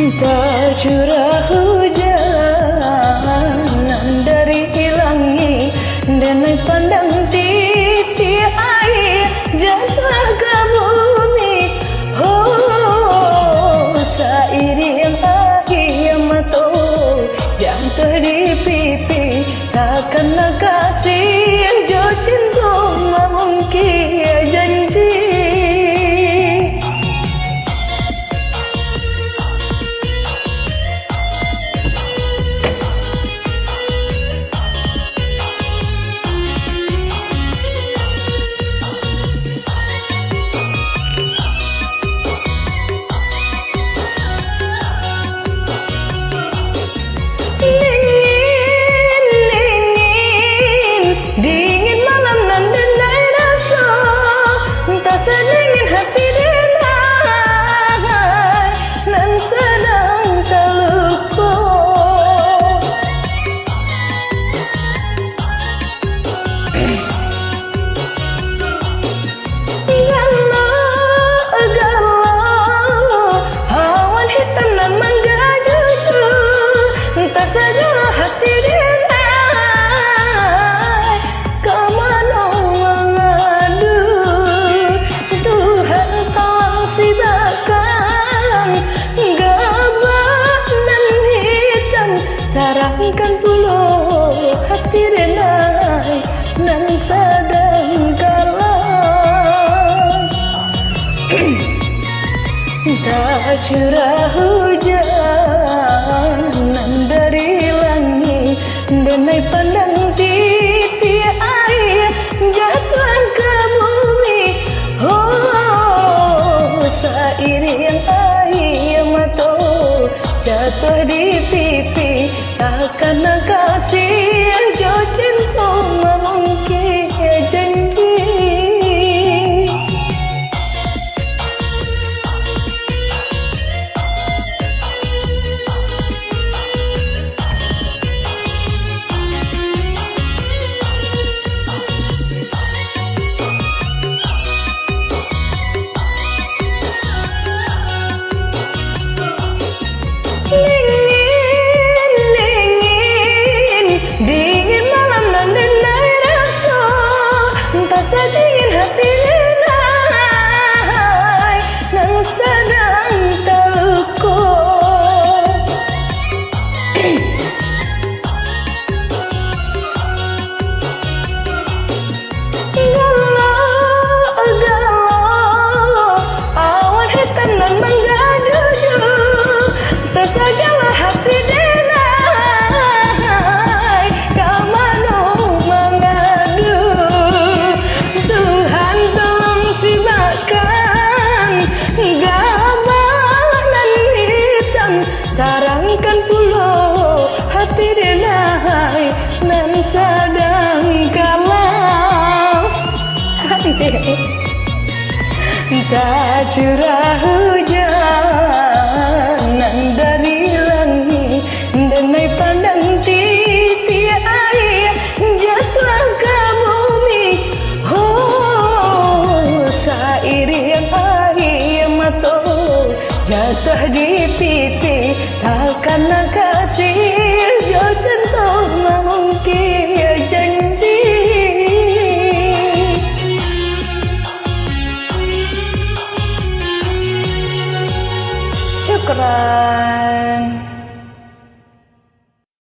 Tak curah hujan dari langit dan naik pandang titi air jatuh ke bumi. Oh, seiring air mata jatuh di pipi, takkan nak kasih jo cinta mungkin janji. Dingin malam nan denai rasa, tak sedingin hati denai nan sedang terluka. Galau, awan hitam nan menggaduh, tak sedang hati denai. Sarangkan puluh hati renai nan sedang galau. Tak curah hujan dari langit dan naik pandang titi air jatuh ke bumi. Oh, seiring air mata jatuh di pipi, takkan nak kasih jo cinta mungkin janji. Dingin malam nan denai rasa, tak sedingin hati denai nan sedang terluka. Galau, awan hitam nan menggaduh, tersegala hati denai. Sarangkan puluh hati denai nan sedang galau. Tak curah hujan dari langit dan naik pandang titi air jatuh ke bumi. Oh, seiring air mata jatuh di pipi, takkan nak kasih jo cinta mungkin janji. Syukran.